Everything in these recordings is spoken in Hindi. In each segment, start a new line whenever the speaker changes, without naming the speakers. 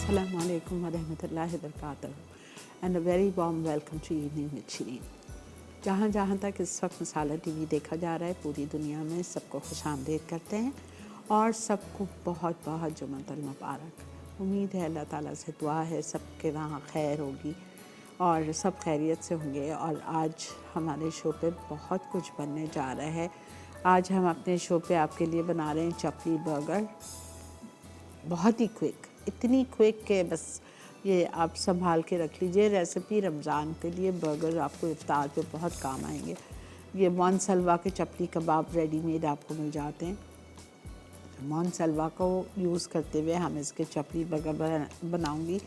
Assalamu alaikum wa rahmatullahi wa barakatuh and a very warm welcome to Evening with Shireen। जहाँ जहाँ तक इस वक्त मसाला टीवी देखा जा रहा है पूरी दुनिया में सबको खुशामदीद करते हैं और सबको बहुत बहुत जुम्मतुल मुबारक। उम्मीद है अल्लाह ताला से दुआ है सबके वहाँ खैर होगी और सब खैरियत से होंगे। और आज हमारे शो पे बहुत कुछ बनने जा रहा है। आज हम अपने शो पे आपके लिए बना रहे हैं चपली बर्गर, बहुत ही क्विक, इतनी क्विक के बस ये आप संभाल के रख लीजिए। रेसिपी रमज़ान के लिए बर्गर आपको इफ्तार पे बहुत काम आएंगे। ये मौन सलवा के चपली कबाब रेडीमेड आपको मिल जाते हैं। मौन सलवा को यूज़ करते हुए हम इसके चपली बर्गर बनाऊंगी।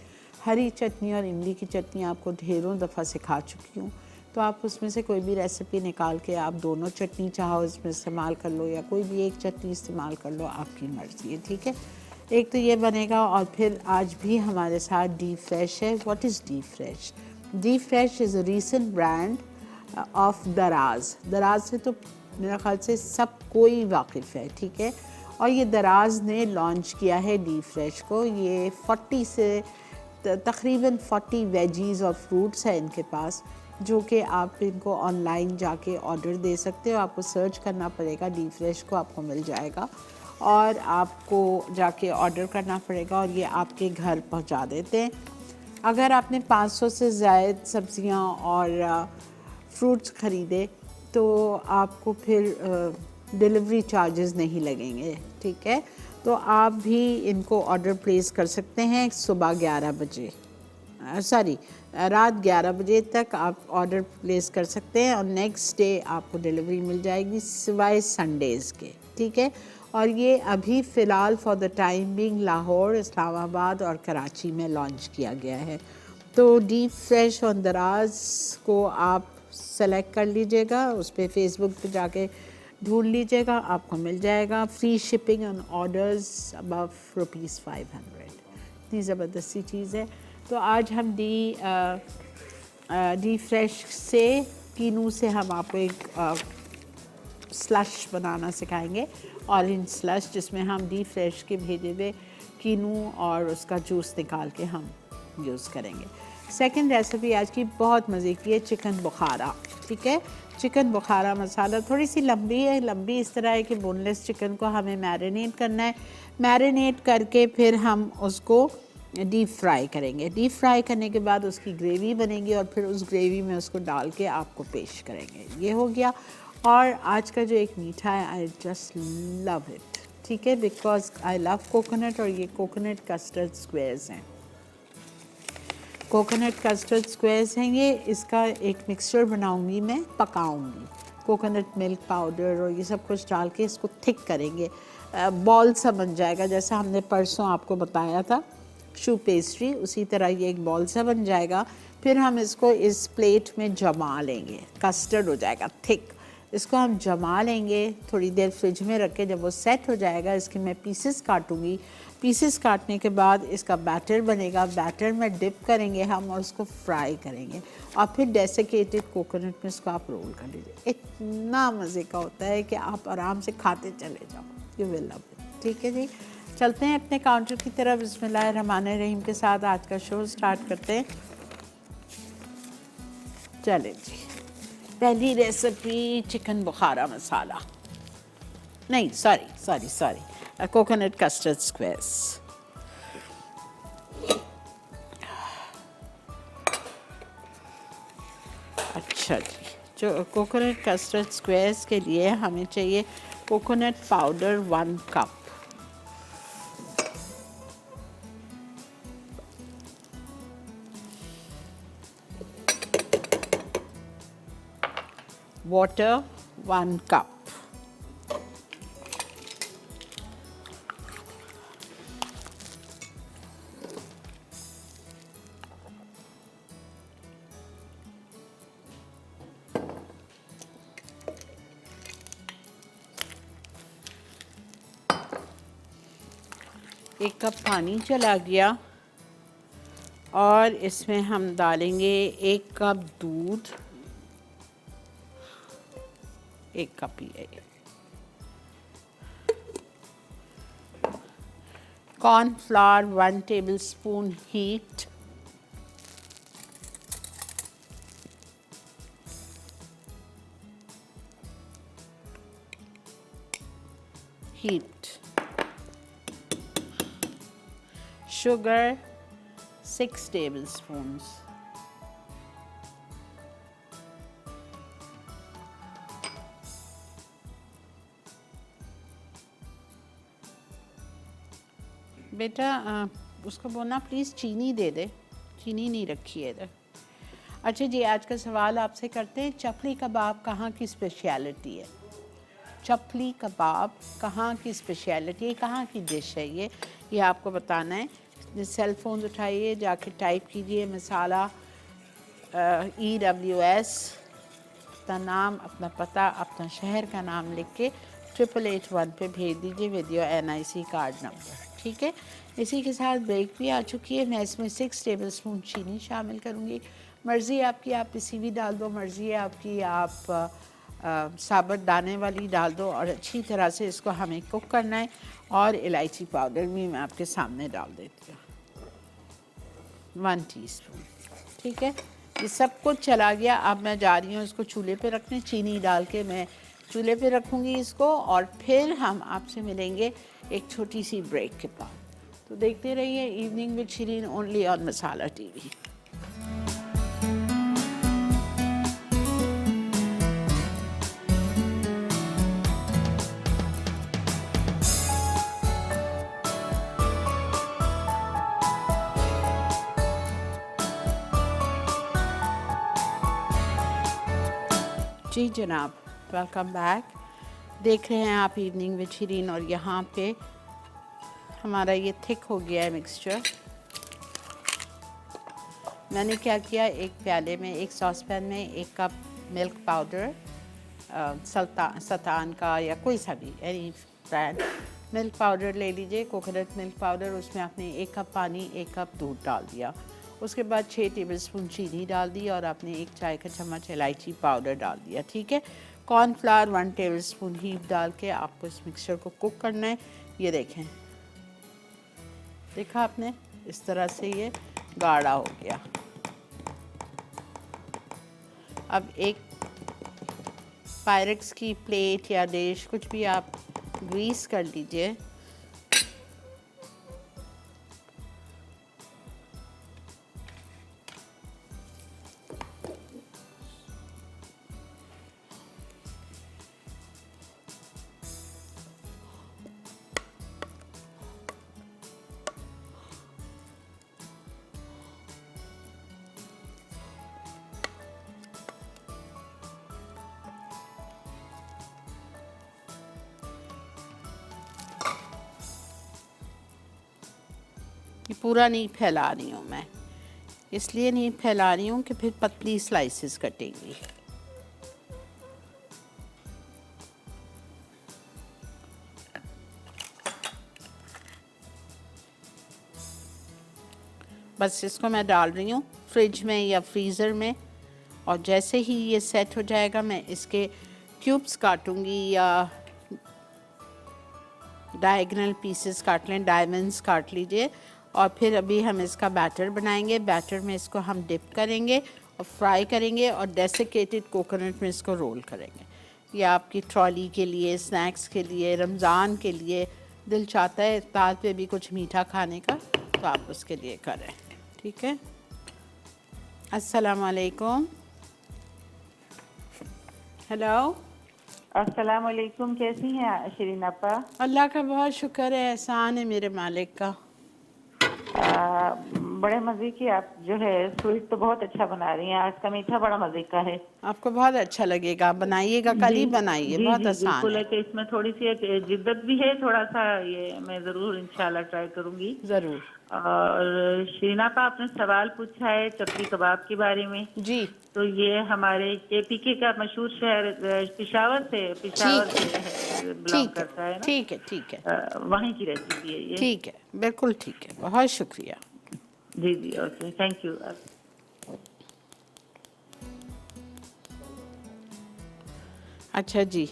हरी चटनी और इमली की चटनी आपको ढेरों दफ़ा सिखा चुकी हूँ, तो आप उसमें से कोई भी रेसिपी निकाल के आप दोनों चटनी चाहो इसमें इस्तेमाल कर लो या कोई भी एक चटनी इस्तेमाल कर लो, आपकी मर्ज़ी है, ठीक है। एक तो ये बनेगा और फिर आज भी हमारे साथ डी फ्रेश है। What is D fresh? D fresh is a recent brand of दराज। दराज से तो मेरा ख़्याल से सब कोई वाकिफ़ है, ठीक है। और ये दराज ने लॉन्च किया है डी फ्रेश को। ये 40 से तकरीबन 40 वेजीज़ और फ्रूट्स हैं इनके पास, जो कि आप इनको ऑनलाइन जाके ऑर्डर दे सकते हो। आपको सर्च करना पड़ेगा, डी फ्रेश को आपको मिल जाएगा और आपको जाके ऑर्डर करना पड़ेगा और ये आपके घर पहुंचा देते हैं। अगर आपने 500 से ज़ायद सब्ज़ियां और फ्रूट्स ख़रीदे तो आपको फिर डिलीवरी चार्जेस नहीं लगेंगे, ठीक है। तो आप भी इनको ऑर्डर प्लेस कर सकते हैं सुबह 11 बजे, रात 11 बजे तक आप ऑर्डर प्लेस कर सकते हैं और नेक्स्ट डे आपको डिलीवरी मिल जाएगी सिवाय संडेज़ के, ठीक है। और ये अभी फ़िलहाल for the time being Lahore, Islamabad और कराची में लॉन्च किया गया है। तो डीप फ्रेश और दराज को आप सेलेक्ट कर लीजिएगा, उस पर फेसबुक पे जाके ढूंढ लीजिएगा, आपको मिल जाएगा। Free shipping on orders above ₹500। इतनी ज़बरदस्ती चीज़ है। तो आज हम डी फ्रेश से कीनू से हम आपको एक स्लश बनाना सिखाएंगे, ऑरेंज स्लश, जिसमें हम डी फ्रेश के भेजे हुए कीनू और उसका जूस निकाल के हम यूज़ करेंगे। सेकंड रेसिपी आज की बहुत मज़े की है, चिकन बुखारा, ठीक है। चिकन बुखारा मसाला थोड़ी सी लंबी है, लंबी इस तरह है कि बोनलेस चिकन को हमें मैरिनेट करना है। मैरिनेट करके फिर हम उसको डीप फ्राई करेंगे। डीप फ्राई करने के बाद उसकी ग्रेवी बनेगी और फिर उस ग्रेवी में उसको डाल के आपको पेश करेंगे। ये हो गया। और आज का जो एक मीठा है, आई जस्ट लव इट, ठीक है, बिकॉज आई लव कोकोनट। और ये कोकोनट कस्टर्ड स्क्वेयर्स हैं, कोकोनट कस्टर्ड स्क्वेयर्स हैं ये। इसका एक मिक्सचर बनाऊंगी, मैं पकाऊंगी, कोकोनट मिल्क पाउडर और ये सब कुछ डाल के इसको थिक करेंगे, बॉल सा बन जाएगा। जैसा हमने परसों आपको बताया था शू पेस्ट्री, उसी तरह ये एक बॉल सा बन जाएगा। फिर हम इसको इस प्लेट में जमा लेंगे, कस्टर्ड हो जाएगा थिक। इसको हम जमा लेंगे, थोड़ी देर फ्रिज में रख के जब वो सेट हो जाएगा इसके मैं पीसेस काटूंगी। पीसेस काटने के बाद इसका बैटर बनेगा, बैटर में डिप करेंगे हम और उसको फ्राई करेंगे और फिर डेसिकेटेड कोकोनट में इसको आप रोल कर लीजिए। इतना मज़े का होता है कि आप आराम से खाते चले जाओ, यू विल लव इट, ठीक है जी। चलते हैं अपने काउंटर की तरफ, बिस्मिल्लाहिर्रहमानिर्रहीम के साथ आज का शो स्टार्ट करते हैं। चले जी, पहली रेसिपी चिकन बुखारा मसाला, नहीं सॉरी कोकोनट कस्टर्ड स्क्वेयर्स। अच्छा जी, जो कोकोनट कस्टर्ड स्क्वेयर्स के लिए हमें चाहिए coconut powder 1 cup, water 1 cup, एक कप पानी चला गया और इसमें हम डालेंगे 1 कप दूध, 1 कप ही है, corn flour 1 tablespoon heaped, sugar 6 tablespoons, बेटा उसको बोलना प्लीज़ चीनी दे दे, चीनी नहीं रखी है इधर। अच्छा जी, आज का सवाल आपसे करते हैं, चपली कबाब कहाँ की स्पेशलिटी है? चपली कबाब कहाँ की स्पेशलिटी है, कहाँ की डिश है ये आपको बताना है। सेल फ़ोन उठाइए, जाके टाइप कीजिए मसाला EWS, अपना नाम, अपना पता, अपना शहर का नाम लिख के 8881 पे भेज दीजिए with your NIC card number, ठीक है। इसी के साथ ब्रेक भी आ चुकी है। मैं इसमें 6 टेबलस्पून चीनी शामिल करूँगी। मर्ज़ी है आपकी, आप इसी भी डाल दो, मर्ज़ी है आपकी, आप साबुत दाने वाली डाल दो। और अच्छी तरह से इसको हमें कुक करना है। और इलायची पाउडर भी मैं आपके सामने डाल देती हूँ 1 टीस्पून, ठीक है। ये सब कुछ चला गया। अब मैं जा रही हूँ इसको चूल्हे पे रखने, चीनी डाल के मैं चूल्हे पे रखूँगी इसको। और फिर हम आपसे मिलेंगे एक छोटी सी ब्रेक के बाद। तो देखते रहिए evening with Shirin only on masala TV। जी जनाब, वेलकम बैक। देख रहे हैं आप इवनिंग विद शिरीन। और यहाँ पे हमारा ये थिक हो गया है मिक्सचर। मैंने क्या किया, एक प्याले में, एक सॉसपैन में 1 कप मिल्क पाउडर, सतान का या कोई सा भी एनी ब्रांड मिल्क पाउडर ले लीजिए, कोकोनट मिल्क पाउडर। उसमें आपने 1 कप पानी, 1 कप दूध डाल दिया। उसके बाद 6 टेबलस्पून चीनी डाल दी और आपने 1 चाय का चम्मच इलायची पाउडर डाल दिया, ठीक है। कॉर्नफ्लावर 1 टेबलस्पून हीप डाल के आपको इस मिक्सचर को कुक करना है। ये देखें, देखा आपने, इस तरह से ये गाढ़ा हो गया। अब एक पायरेक्स की प्लेट या डिश, कुछ भी आप ग्रीस कर लीजिए। ये पूरा नहीं फैला रही हूँ मैं, इसलिए नहीं फैला रही हूँ कि फिर पतली स्लाइसेस कटेंगी। बस इसको मैं डाल रही हूँ फ्रिज में या फ्रीज़र में। और जैसे ही ये सेट हो जाएगा मैं इसके क्यूब्स काटूँगी या डायगोनल पीसेस काट लें, डायमंड्स काट लीजिए। और फिर अभी हम इसका बैटर बनाएंगे। बैटर में इसको हम डिप करेंगे और फ्राई करेंगे और डेसिकेटेड कोकोनट में इसको रोल करेंगे। ये आपकी ट्रॉली के लिए, स्नैक्स के लिए, रमज़ान के लिए, दिल चाहता है इफ्तार पे भी कुछ मीठा खाने का, तो आप उसके लिए करें, ठीक है। अस्सलाम वालेकुम। हेलो,
अस्सलाम वालेकुम। कैसी हैं शिरीन आपा?
अल्लाह का बहुत शुक्र है, एहसान है मेरे मालिक का।
बड़े मज़े की आप जो है स्वीट तो बहुत अच्छा बना रही हैं। आज का मीठा बड़ा मज़े का है।
आपको बहुत अच्छा लगेगा, बनाइएगा, कल ही बनाइए,
जी
बहुत
जी
आसान
बिल्कुल
है।
है कि इसमें थोड़ी सी एक जिद्दत भी है, थोड़ा सा ये मैं ज़रूर इंशाल्लाह ट्राई करूँगी।
ज़रूर।
और शिरीन आपा, आपने सवाल पूछा है चपली कबाब के बारे में।
जी,
तो ये हमारे KPK का मशहूर शहर पेशावर
ठीक
से बिलोंग
ठीक है,
करता है ना।
ठीक है, ठीक है,
वहीं की रेसिपी है ये।
ठीक है, बिल्कुल ठीक है, बहुत शुक्रिया।
जी जी ओके, थैंक यू।
अच्छा जी,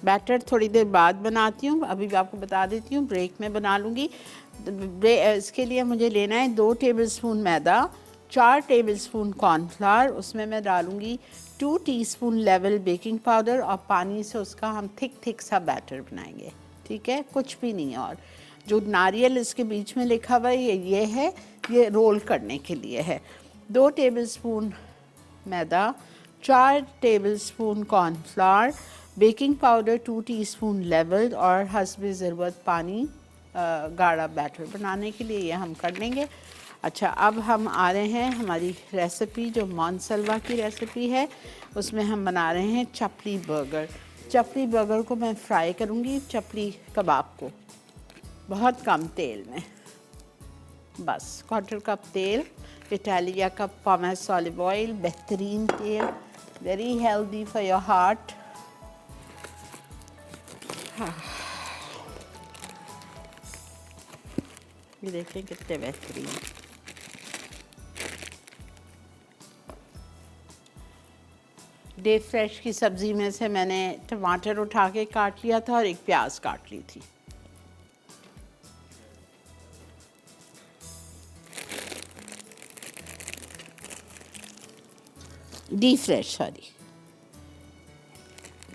बैटर थोड़ी देर बाद बनाती हूँ, अभी भी आपको बता देती हूँ, ब्रेक में बना लूँगी। इसके लिए मुझे लेना है 2 टेबलस्पून मैदा, 4 टेबलस्पून कॉर्नफ्लावर, उसमें मैं डालूँगी 2 टीस्पून लेवल बेकिंग पाउडर और पानी से उसका हम थिक सा बैटर बनाएंगे, ठीक है, कुछ भी नहीं। और जो नारियल इसके बीच में लिखा हुआ है ये है, ये रोल करने के लिए है। 2 टेबलस्पून मैदा, 4 tablespoon cornflour, baking powder 2 teaspoon level और हस्ब ज़रूरत पानी गाढ़ा बैटर बनाने के लिए, ये हम कर लेंगे। अच्छा, अब हम आ रहे हैं हमारी रेसिपी जो मोनसलवा की रेसिपी है, उसमें हम बना रहे हैं चपली बर्गर। चपली बर्गर को मैं फ्राई करूँगी, चपली कबाब को, बहुत कम तेल में, बस 1/4 कप तेल, इटालिया का पॉमेस ऑलिव ऑयल, बेहतरीन तेल, very healthy for your heart. ये देखें कितने बेहतरीन। डे फ्रेश की सब्ज़ी में से मैंने टमाटर उठा के काट लिया था और एक प्याज काट ली थी। Deep fresh, sorry,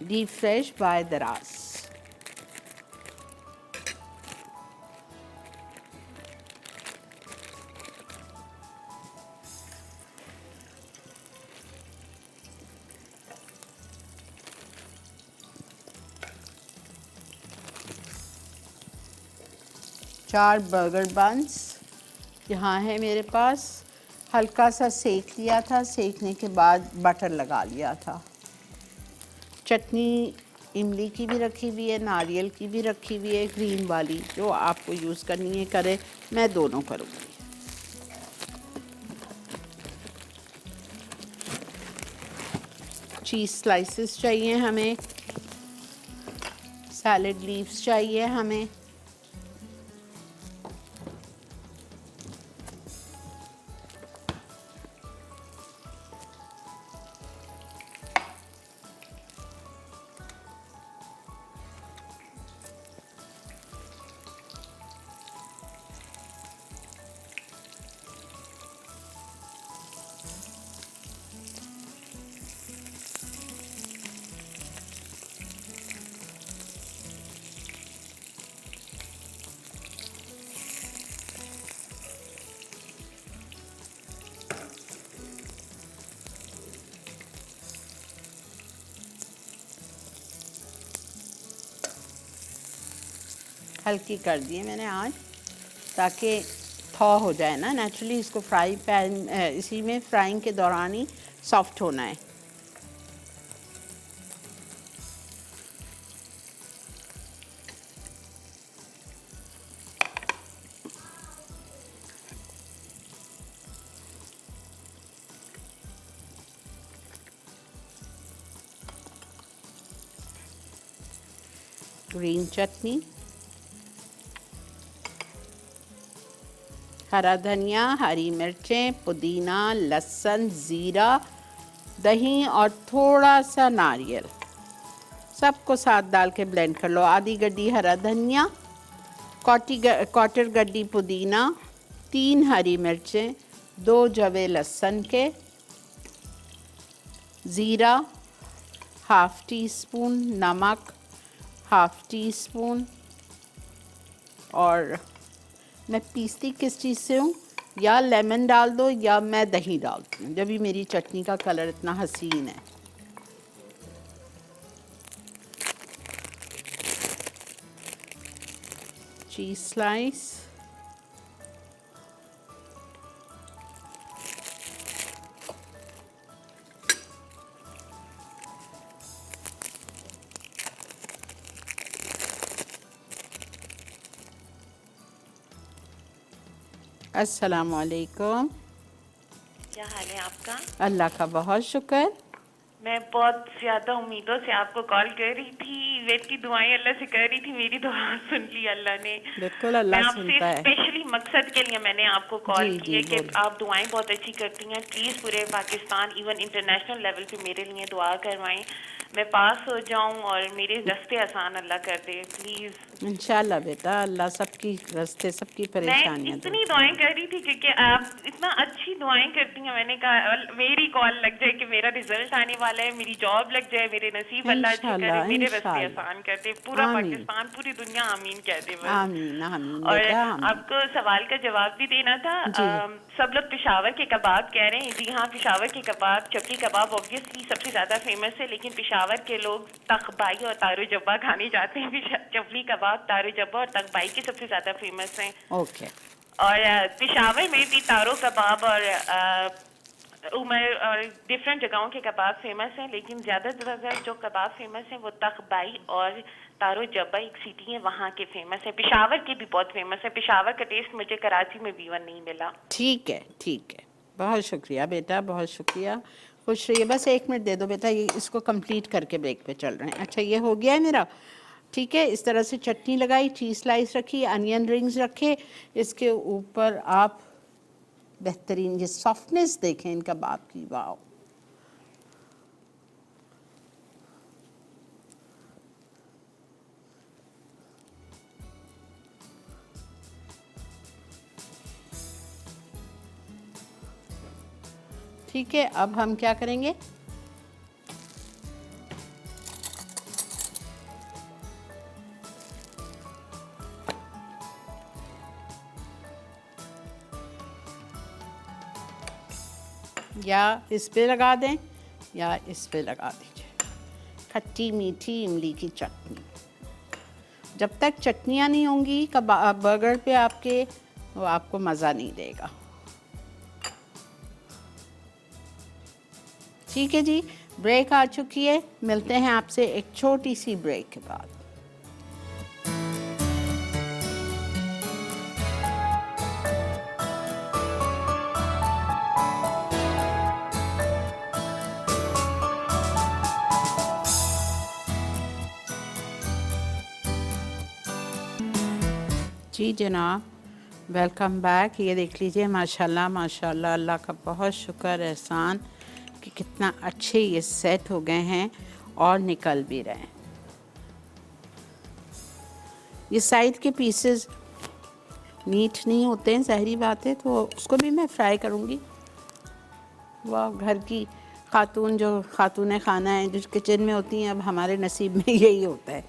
deep fresh bye दराज। चार बर्गर बंस यहाँ है मेरे पास, हल्का सा सेक लिया था, सेकने के बाद बटर लगा लिया था। चटनी इमली की भी रखी हुई है, नारियल की भी रखी हुई है, ग्रीन वाली, जो आपको यूज़ करनी है करें, मैं दोनों करूँगी। चीज़ स्लाइसेस चाहिए हमें, सैलड लीव्स चाहिए हमें, हल्की कर दी है मैंने आज, ताकि थॉ हो जाए ना नेचुरली। इसको फ्राई पैन इसी में फ्राइंग के दौरान ही सॉफ्ट होना है। ग्रीन चटनी, हरा धनिया, हरी मिर्चें, पुदीना, लहसुन, ज़ीरा, दही और थोड़ा सा नारियल, सबको साथ डाल के ब्लेंड कर लो। आधी गड्डी हरा धनिया, क्वार्टर गड्डी पुदीना, 3 हरी मिर्चें, 2 जवे लहसुन के, ज़ीरा, हाफ़ टी स्पून, नमक हाफ़ टी स्पून, और मैं पीसती किस चीज़ से हूँ, या लेमन डाल दो या मैं दही डालती हूँ, जब भी मेरी चटनी का कलर इतना हसीन है। चीज़ स्लाइस, अस्सलाम वालेकुम।
क्या हाल है आपका?
अल्लाह का बहुत शुक्र।
मैं बहुत ज़्यादा उम्मीदों से आपको कॉल कर रही थी, वेट की दुआएं अल्लाह से कर रही थी, मेरी दुआ सुन ली अल्लाह ने।
बिल्कुल,
मैं
अल्लाह
आपसे
सुनता है।
स्पेशली मकसद के लिए मैंने आपको कॉल
जी
की
जी
है कि
बोलो।
आप दुआएं बहुत अच्छी करती हैं, प्लीज़ पूरे पाकिस्तान इवन इंटरनेशनल लेवल पे मेरे लिए दुआ करवाएं। मैं पास हो जाऊं और मेरे रास्ते आसान अल्लाह कर दे प्लीज।
इंशाल्लाह बेटा, अल्लाह सबकी रास्ते, सबकी
मैं
परेशानियां दूर
इतनी
करें।
दुआएं कर रही थी क्योंकि आप इतना अच्छी दुआएं करती हैं, मैंने कहा मेरी कॉल लग जाए कि मेरा रिजल्ट आने वाला है, मेरी जॉब लग जाए, मेरे नसीब अल्लाह अच्छे करे,
इंशाल्लाह
मेरे रास्ते
इंशाल्लाह।
आसान कर दे, पूरा
आमीन
पाकिस्तान पूरी दुनिया आमीन कह दे बस।
आमीन आमीन
और
बेटा आमीन।
आपको सवाल का जवाब भी देना था।
जी
सब लोग पेशावर के कबाब कह रहे हैं, जी हाँ पेशावर के कबाब, चपली कबाब ऑब्वियसली सबसे ज्यादा फेमस है, लेकिन पेशावर के लोग तखबाई और तारो जब्बा खाने जाते हैं। चपली कबाब, तारो जब्बा और तखबाई के सबसे ज्यादा फेमस हैं।
ओके।
और पेशावर में भी तारो कबाब और उमर और डिफरेंट जगहों के कबाब फेमस हैं, लेकिन ज़्यादातर जो कबाब फेमस हैं वो तखबाई और तारो जब्बा एक सिटी है वहाँ के फेमस है। पेशावर के भी बहुत फेमस है। पेशावर का टेस्ट मुझे कराची में भी वन नहीं मिला।
ठीक है ठीक है, बहुत शुक्रिया बेटा, बहुत शुक्रिया। खुश रहिए। बस 1 मिनट दे दो बेटा, ये इसको कंप्लीट करके ब्रेक पे चल रहे हैं। अच्छा ये हो गया है मेरा। ठीक है, इस तरह से चटनी लगाई, चीज़ स्लाइस रखी, अनियन रिंग्स रखे, इसके ऊपर आप बेहतरीन ये सॉफ्टनेस देखें इन कबाब की, वाह। ठीक है, अब हम क्या करेंगे, या इस पे लगा दें या इस पे लगा दीजिए। खट्टी मीठी इमली की चटनी। जब तक चटनियाँ नहीं होंगी कबाब बर्गर पे आपके, वो आपको मज़ा नहीं देगा। ठीक है जी, ब्रेक आ चुकी है, मिलते हैं आपसे एक छोटी सी ब्रेक के बाद। जी जनाब, वेलकम बैक। ये देख लीजिए, माशाल्लाह माशाल्लाह, अल्लाह का बहुत शुक्र एहसान कि कितना अच्छे ये सेट हो गए हैं और निकल भी रहे हैं। ये साइड के पीसेस मीठ नहीं होते हैं, ज़ाहिरी बात है, तो उसको भी मैं फ्राई करूँगी। वाह, घर की खातून जो खातून खाना है, जो किचन में होती हैं, अब हमारे नसीब में यही होता है।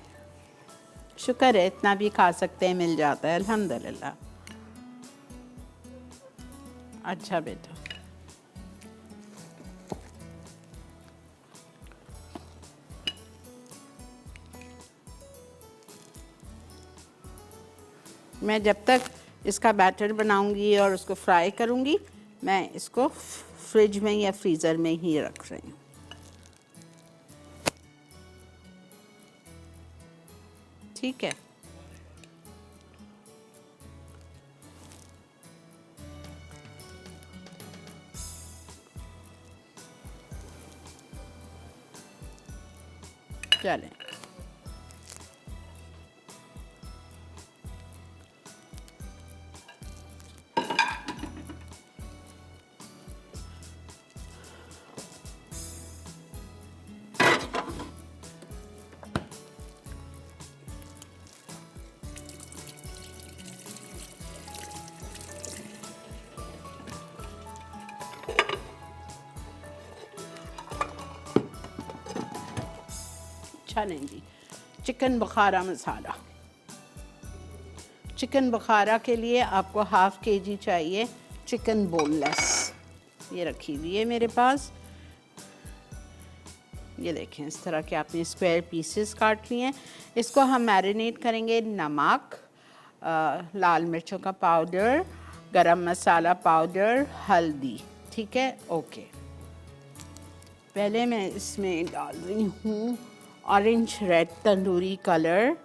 शुक्र है इतना भी खा सकते हैं, मिल जाता है, अल्हम्दुलिल्लाह। अच्छा बेटा, मैं जब तक इसका बैटर बनाऊंगी और उसको फ्राई करूंगी, मैं इसको फ्रिज में या फ्रीज़र में ही रख रही हूँ। ठीक है, चलें। नहीं जी, चिकन बुखारा मसाला। चिकन बुखारा के लिए आपको ½ kg चाहिए चिकन बोनलेस। ये रखी हुई है मेरे पास। ये देखें, इस तरह के आपने स्क्वायर पीसेस काट लिए हैं। इसको हम मैरिनेट करेंगे नमक, लाल मिर्चों का पाउडर, गरम मसाला पाउडर, हल्दी। ठीक है, ओके। पहले मैं इसमें डाल रही हूँ ऑरेंज रेड तंदूरी कलर,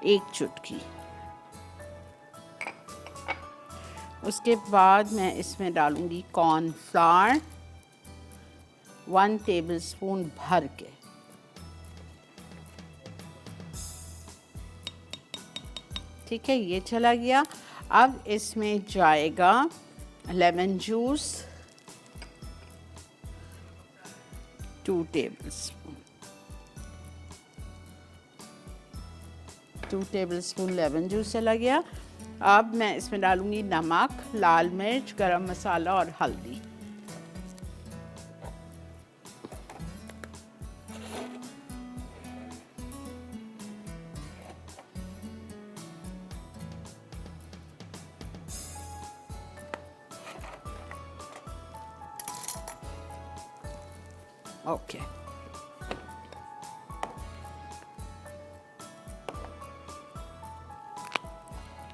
1 चुटकी। उसके बाद मैं इसमें डालूँगी कॉर्नफ्लावर 1 टेबलस्पून भर के। ठीक है, ये चला गया। अब इसमें जाएगा lemon juice 2 tablespoon 2 tablespoon lemon juice चला गया। अब मैं इसमें डालूंगी नमक, लाल मिर्च, गरम मसाला और हल्दी। Okay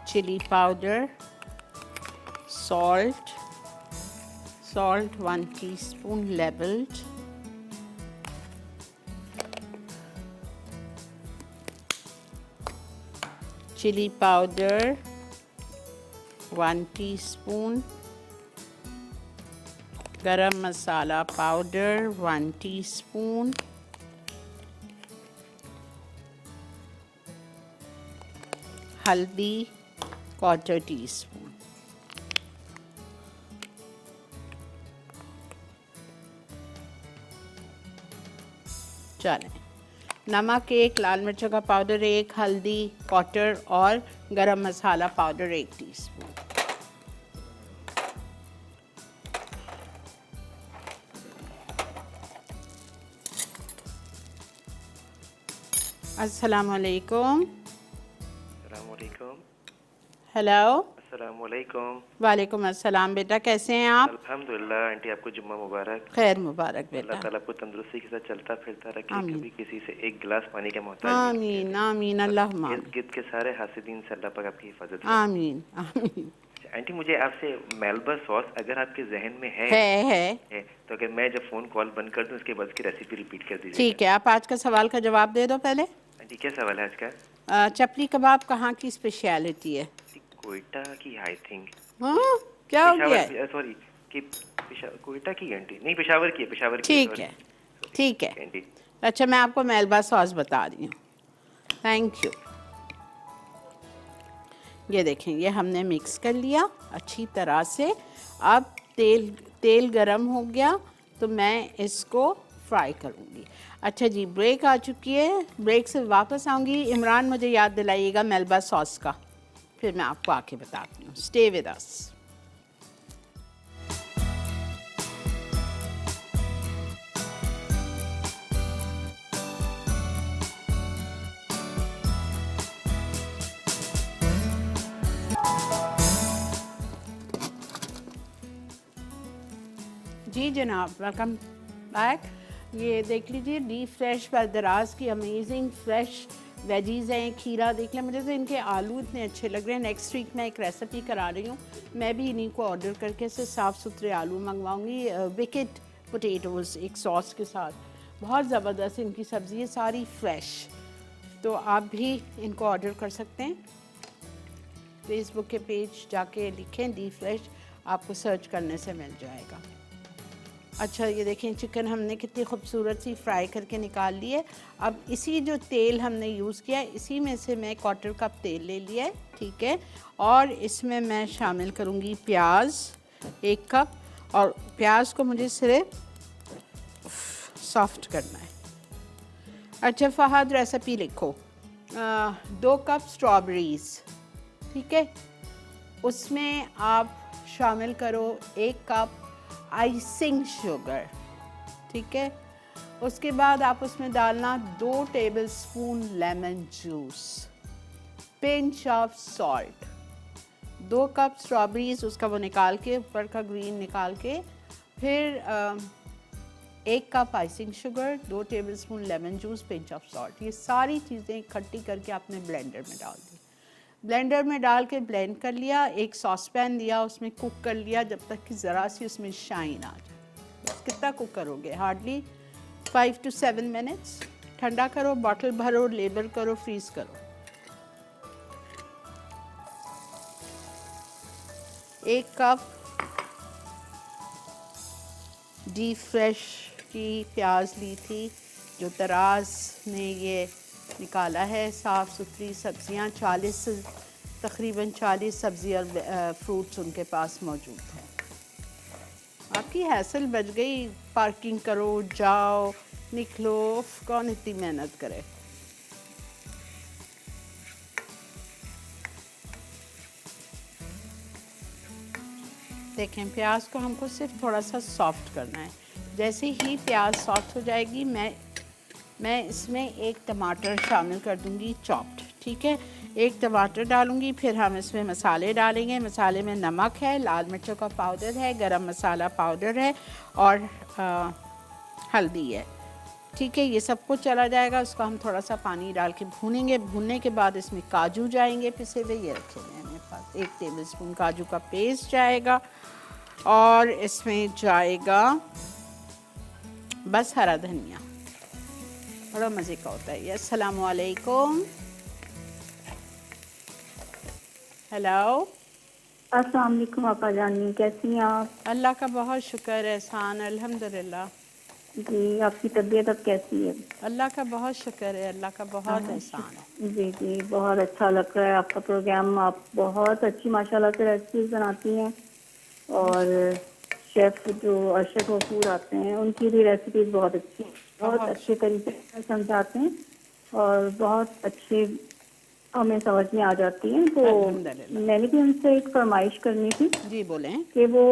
chili powder, salt 1 teaspoon leveled, chili powder 1 teaspoon, garam masala powder 1 teaspoon, haldi 1/4 teaspoon, चलें, नमक 1, लाल मिर्चों का पाउडर 1, हल्दी 1/4 और गरम मसाला पाउडर 1 टीस्पून। अस्सलामुअलैकुम। हेलो।
अस्सलामुअलैकुम।
वालेकुम अस्सलाम। बेटा कैसे हैं आप?
अल्हम्दुलिल्लाह आंटी, आपको जुम्मा मुबारक।
खैर मुबारक बेटा।
अल्लाह ताला आपको तंदुरुस्ती के साथ चलता फिरता रखे,
आमीन।
कभी किसी से एक गिलास पानी का मोहताज
आमीन आमीन अल्लाहुम्मा
इर्द गिर्द के सारे हासिदीन से अल्लाह पाक आपकी हिफाजत करे।
आमीन आमीन।
आंटी मुझे आपसे मेलबा सॉस अगर आपके जहन में है तो अगर मैं जब फोन कॉल बंद कर दूं उसके बाद उसकी रेसिपी रिपीट कर दीजिए।
ठीक है, आप आज का सवाल का जवाब दे दो पहले।
आंटी क्या सवाल है आज का?
चपली कबाब कहाँ की स्पेशलिटी है?
कोयटा की आई थिंक।
हाँ, क्या हो गया?
सॉरी कि कोयटा की आंटी नहीं, पेशावर की है, पेशावर की।
ठीक है ठीक है
आंटी।
अच्छा, मैं आपको मेलबा सॉस बता रही हूँ। Thank you. ये देखें, ये हमने मिक्स कर लिया अच्छी तरह से। अब तेल गरम हो गया तो मैं इसको फ्राई करूँगी। अच्छा जी, ब्रेक आ चुकी है, ब्रेक से वापस आऊँगी। इमरान मुझे याद दिलाइएगा मेलबा सॉस का, फिर मैं आपको आके बताती हूँ। Stay with us. जी जनाब, वेलकम बैक। ये देख लीजिए, डीप फ्रेश बरदराज की अमेजिंग फ्रेश वेजीज़ हैं। खीरा देख लें, मुझे तो इनके आलू इतने अच्छे लग रहे हैं। नेक्स्ट वीक मैं एक रेसिपी करा रही हूँ, मैं भी इन्हीं को ऑर्डर करके से साफ़ सुथरे आलू मंगवाऊँगी। विकेट पोटैटोज़ एक सॉस के साथ, बहुत ज़बरदस्त इनकी सब्ज़ी है, सारी फ्रेश। तो आप भी इनको ऑर्डर कर सकते हैं। फेसबुक के पेज जाके लिखें डी फ्रेश, आपको सर्च करने से मिल जाएगा। अच्छा, ये देखें, चिकन हमने कितनी खूबसूरत सी फ्राई करके निकाल ली है। अब इसी जो तेल हमने यूज़ किया है, इसी में से मैं 1/4 कप तेल ले लिया है, ठीक है। और इसमें मैं शामिल करूँगी प्याज 1 कप, और प्याज को मुझे सिर्फ सॉफ्ट करना है। अच्छा फ़हद, रेसिपी लिखो। 2 कप स्ट्रॉबेरीज़, ठीक है। उसमें आप शामिल करो 1 कप आइसिंग शुगर, ठीक है। उसके बाद आप उसमें डालना 2 tablespoon lemon juice, pinch of salt. 2 cup strawberries, उसका वो निकाल के ऊपर का ग्रीन निकाल के, फिर 1 cup icing sugar, 2 tablespoon lemon juice, pinch of salt. ये सारी चीज़ें इकट्ठी करके आपने ब्लेंडर में डाल दी। ब्लेंडर में डाल के ब्लेंड कर लिया। एक सॉस पैन लिया, उसमें कुक कर लिया जब तक कि ज़रा सी उसमें शाइन आ जाए। बस कितना कुक करोगे? Hardly 5 to 7 minutes. ठंडा करो, बॉटल भरो, लेबल करो, फ्रीज़ करो। 1 कप डीप फ्रेश की प्याज ली थी, जो तराज ने ये निकाला है। साफ़ सुथरी सब्जियां, तकरीबन 40 सब्ज़ी और फ्रूट्स उनके पास मौजूद हैं। आपकी हैसल बच गई, पार्किंग करो, जाओ, निकलो, कौन इतनी मेहनत करे। देखें प्याज को हमको सिर्फ थोड़ा सा सॉफ्ट करना है। जैसे ही प्याज सॉफ्ट हो जाएगी मैं इसमें एक टमाटर शामिल कर दूंगी चॉप्ड, ठीक है। एक टमाटर डालूंगी, फिर हम इसमें मसाले डालेंगे। मसाले में नमक है, लाल मिर्चों का पाउडर है, गरम मसाला पाउडर है और हल्दी है, ठीक है। ये सब कुछ चला जाएगा, उसको हम थोड़ा सा पानी डाल के भूनेंगे। भूनने के बाद इसमें काजू जाएंगे पिसे हुए, ये रखे हुए हैं मेरे पास। 1 टेबलस्पून काजू का पेस्ट जाएगा और इसमें जाएगा बस हरा धनिया, बड़ा मज़े का होता है ये। अस्सलाम वालेकुम। हेलो,
अस्सलाम वालेकुम आपा जानी, कैसी हैं आप?
अल्लाह का बहुत शुक्र एहसान, अल्हम्दुलिल्लाह।
जी, आपकी तबीयत अब कैसी है?
अल्लाह का बहुत शुक्र है, अल्लाह का बहुत एहसान है।
जी जी, बहुत अच्छा लग रहा है आपका प्रोग्राम। आप बहुत अच्छी माशाल्लाह से रेसिपीज बनाती हैं और शेफ जो अरशद गफूर आते हैं उनकी भी रेसिपीज बहुत अच्छी हैं, बहुत अच्छे तरीके से समझाते हैं और बहुत अच्छे हमें समझ में आ जाती हैं। तो मैंने भी उनसे एक फरमाइश करनी थी।
जी बोलें।
कि वो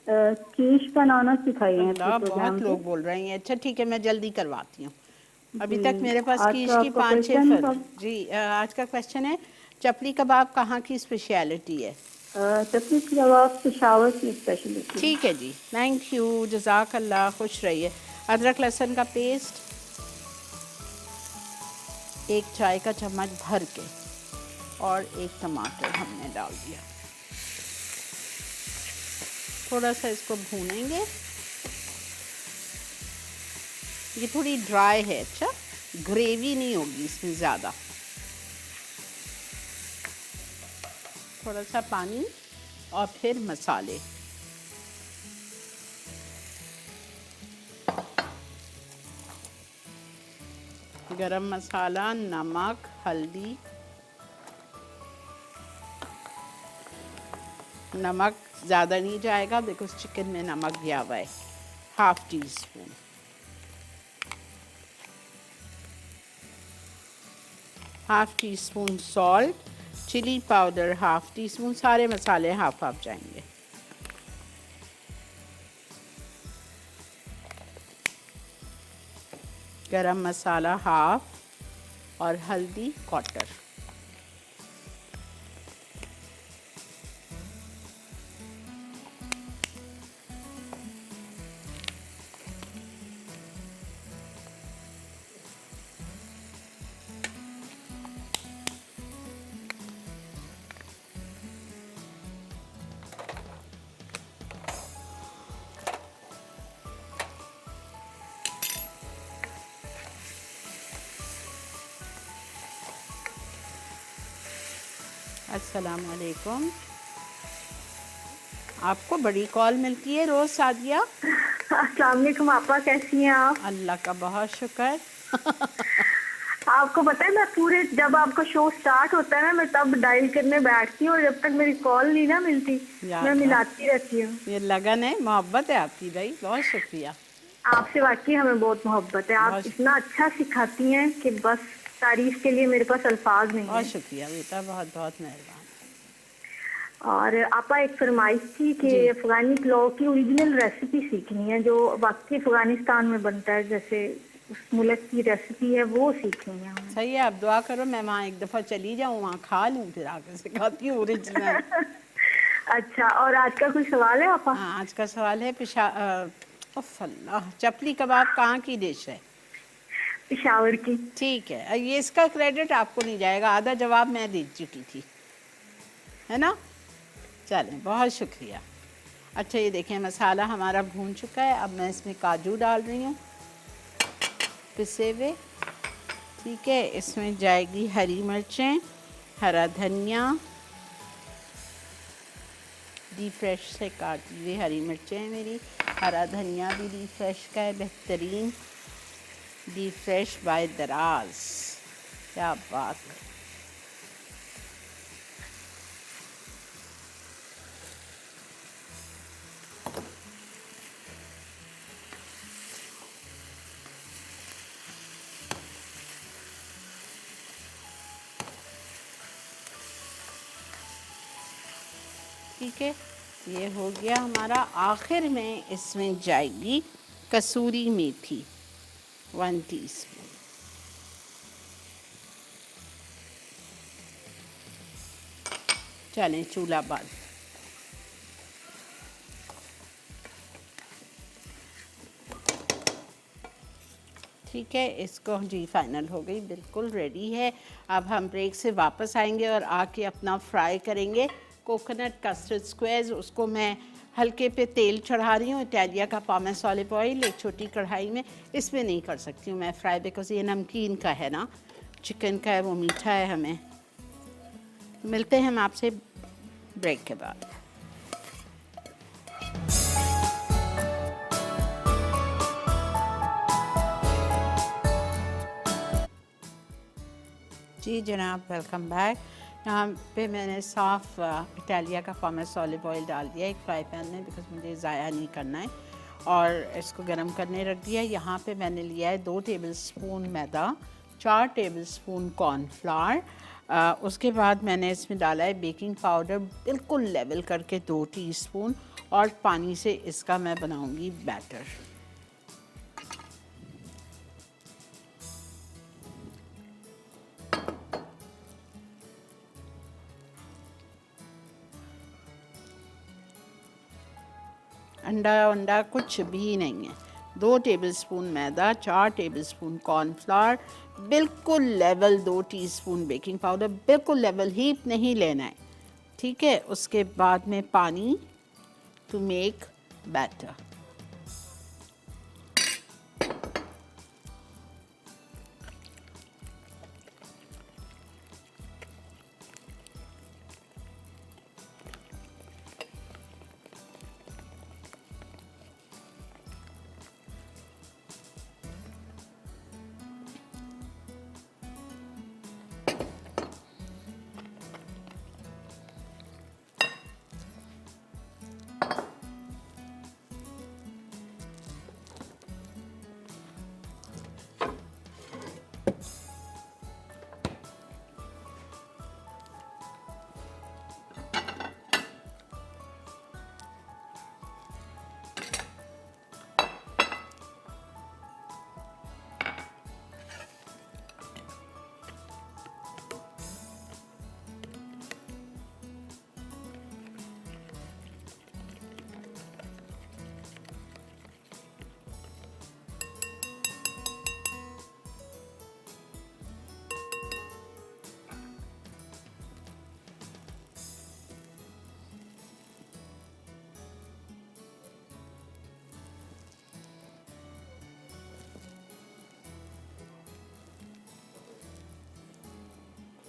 कीश बनाना सिखाई हैं
बहुत लोग बोल रहे हैं। अच्छा ठीक है, मैं जल्दी करवाती हूँ। अभी तक मेरे पास
आज
कीश
का
की
आपका
5-6
क्वेश्चन
जी आज का क्वेश्चन है, चपली कबाब कहाँ की स्पेशलिटी है?
चटनी की कबाब पेशावर की स्पेशलिटी है।
ठीक है जी, थैंक यू, जज़ाक अल्लाह, खुश रहिए। अदरक लहसुन का पेस्ट 1 चाय का चम्मच भर के और 1 टमाटर हमने डाल दिया। थोड़ा सा इसको भूनेंगे। ये थोड़ी ड्राई है, अच्छा ग्रेवी नहीं होगी इसमें ज़्यादा। थोड़ा सा पानी और फिर मसाले। गरम मसाला, नमक, हल्दी। नमक ज़्यादा नहीं जाएगा बिकॉज चिकन में नमक दिया हुआ है, 1/2 teaspoon. Half teaspoon salt, chilli powder 1/2 teaspoon, सारे मसाले हाफ जाएंगे। गरम मसाला 1/2 और हल्दी 1/4। अस्सलाम वालेकुम। आपको बड़ी कॉल मिलती है रोज़ सादिया।
अस्सलाम वालेकुम आपा, कैसी हैं आप?
अल्लाह का बहुत शुक्र।
आपको पता है मैं पूरे जब आपका शो स्टार्ट होता है ना मैं तब डायल करने बैठती हूँ और जब तक मेरी कॉल नहीं ना मिलती मैं मिलाती रहती हूँ।
ये लगन है, मोहब्बत है आपकी भाई, बहुत शुक्रिया।
आपसे वाकई हमें बहुत मोहब्बत है। आप इतना अच्छा सिखाती हैं कि बस तारीफ के लिए मेरे पास अल्फाज नहीं है।
बहुत शुक्रिया बेटा, बहुत बहुत मेहरबान।
और आपा एक फरमाइश थी कि अफगानी पुलाव की ओरिजिनल रेसिपी सीखनी है जो वाकई अफगानिस्तान में बनता है, जैसे उस मुल्क की रेसिपी है वो सीखनी है हमें।
सही है, आप दुआ करो मैं वहाँ एक दफ़ा चली जाऊँ, वहाँ खा लूँ, फिर आके सिखाती हूँ ओरिजिनल।
अच्छा, और आज का कोई सवाल है आपा?
हाँ, आज का सवाल है चपली कबाब कहाँ की डिश है?
पेशावर की।
ठीक है, ये इसका क्रेडिट आपको नहीं जाएगा, आधा जवाब मैं दे चुकी थी, है ना। चलें, बहुत शुक्रिया। अच्छा ये देखें मसाला हमारा भून चुका है। अब मैं इसमें काजू डाल रही हूँ पिसे हुए, ठीक है। इसमें जाएगी हरी मिर्चें, हरा धनिया, डीप फ्रेश से काटी हुई हरी मिर्चें हैं मेरी, हरा धनिया भी डीप फ्रेश का है, बेहतरीन डीप फ्रेश बाय दराज, क्या बात है। ठीक है, ये हो गया हमारा। आखिर में इसमें जाएगी कसूरी मेथी 1 टीस्पून। चलें चूल्हा बंद। ठीक है, इसको जी फाइनल हो गई, बिल्कुल रेडी है। अब हम ब्रेक से वापस आएंगे और आके अपना फ्राई करेंगे कोकोनट कस्टर्ड स्क्वेयर्स। उसको मैं हल्के पे तेल चढ़ा रही हूँ, इटालिया का पामेस ऑलिव ऑयल एक छोटी कढ़ाई में। इसमें नहीं कर सकती हूँ मैं फ्राई, बिकॉज ये नमकीन का है ना, चिकन का है, वो मीठा है। हमें मिलते हैं हम आपसे ब्रेक के बाद। जी जनाब, वेलकम बैक। यहाँ पे मैंने साफ़ इटालिया का पामेस ऑलिव ऑयल डाल दिया एक फ्राई पैन में, बिकॉज मुझे ज़ाया नहीं करना है, और इसको गरम करने रख दिया। यहाँ पे मैंने लिया है 2 टेबलस्पून मैदा, 4 टेबलस्पून कॉर्नफ्लावर। उसके बाद मैंने इसमें डाला है बेकिंग पाउडर बिल्कुल लेवल करके 2 टीस्पून, और पानी से इसका मैं बनाऊँगी बैटर। अंडा कुछ भी नहीं है। 2 टेबलस्पून मैदा, 4 टेबलस्पून कॉर्नफ्लावर, बिल्कुल लेवल 2 टीस्पून बेकिंग पाउडर, बिल्कुल लेवल, हीप नहीं लेना है, ठीक है। उसके बाद में पानी टू मेक बैटर।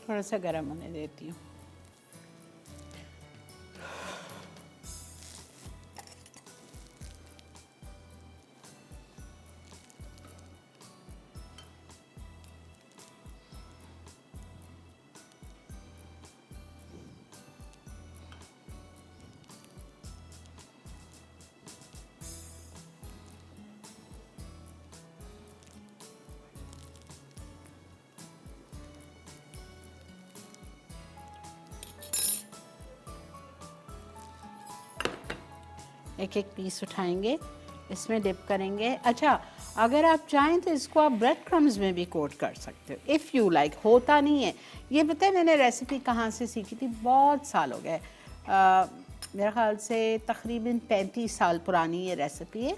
थोड़ा सा गर्म होने देती हूँ। एक एक पीस उठाएंगे, इसमें डिप करेंगे। अच्छा, अगर आप चाहें तो इसको आप ब्रेड क्रम्स में भी कोट कर सकते हो, इफ़ यू लाइक। होता नहीं है ये, पता है मैंने रेसिपी कहाँ से सीखी थी, बहुत साल हो गए, मेरे ख़्याल से तकरीबन 35 साल पुरानी ये रेसिपी है।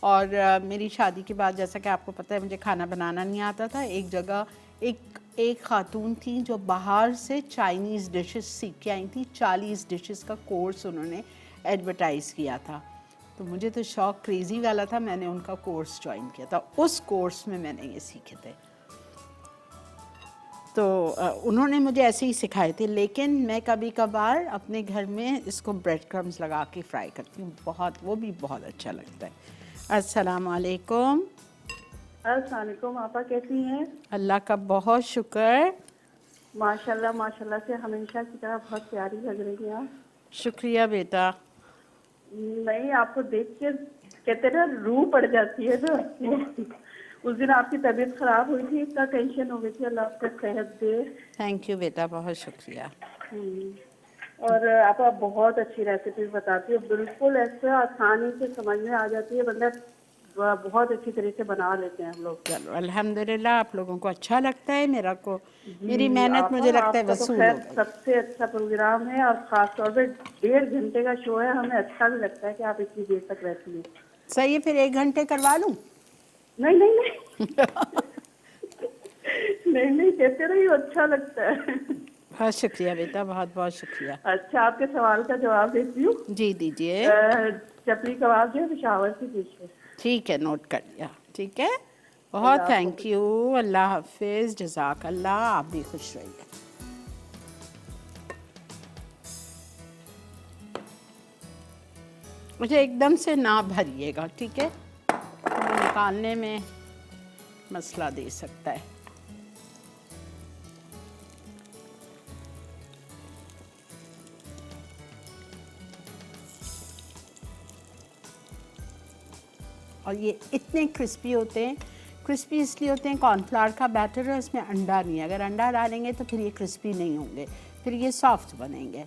और मेरी शादी के बाद, जैसा कि आपको पता है, मुझे खाना बनाना नहीं आता था। एक जगह एक खातून थी जो बाहर से चाइनीज़ डिशेस सीख के आई थी, 40 डिशेस का कोर्स उन्होंने एडवर्टाइज़ किया था। तो मुझे तो शौक क्रेज़ी वाला था, मैंने उनका कोर्स ज्वाइन किया था। उस कोर्स में मैंने ये सीखे थे, तो उन्होंने मुझे ऐसे ही सिखाए थे। लेकिन मैं कभी कभार अपने घर में इसको ब्रेड क्रम्स लगा के फ्राई करती हूँ, बहुत, वो भी बहुत अच्छा लगता है। अस्सलाम वालेकुम।
अस्सलाम वालेकुम, आपा कैसी हैं?
अल्लाह का बहुत शुक्र।
माशाल्लाह माशाल्लाह से हमेशा की तरह बहुत प्यारी लग रही हैं आप।
शुक्रिया बेटा।
नहीं, आपको देख के कहते ना रूह पड़ जाती है। तो उस दिन आपकी तबीयत खराब हुई थी, इतना टेंशन हो गई थी, अल्लाह आपको सेहत दे।
थैंक यू बेटा, बहुत शुक्रिया।
और आप बहुत अच्छी रेसिपी बताती हो, बिल्कुल ऐसे आसानी से समझ में आ जाती है, बंदा बहुत अच्छी तरह से बना लेते हैं हम लोग।
चलो अल्हम्दुलिल्लाह, आप लोगों को अच्छा लगता है, मेरा को मेरी
जी
मेहनत मुझे लगता है
आपका तो
वसूल
खैर
हो गई।
सबसे अच्छा प्रोग्राम है, और खास तौर पे 1.5 घंटे का शो है, हमें अच्छा भी लगता है कि आप इतनी देर तक रहती हैं।
सही है, फिर 1 घंटे करवा लूँ?
नहीं नहीं नहीं नहीं नहीं, कहते रहिए, अच्छा लगता है।
बहुत शुक्रिया बेटा, बहुत बहुत शुक्रिया।
अच्छा, आपके सवाल का जवाब देती हूँ।
जी दीजिए।
चपली कबाब जो है पेशावर की डिश है।
ठीक है, नोट कर लिया। ठीक है, बहुत
अल्लाह आपको
थैंक यू। अल्लाह हाफिज़, जज़ाक अल्लाह, आप भी खुश रहिए। मुझे एकदम से ना भरिएगा, ठीक है? वो निकालने में मसला दे सकता है। और ये इतने क्रिस्पी होते हैं, क्रिस्पी इसलिए होते हैं, कॉर्नफ्लावर का बैटर है, इसमें अंडा नहीं है। अगर अंडा डालेंगे तो फिर ये क्रिस्पी नहीं होंगे, फिर ये सॉफ्ट बनेंगे।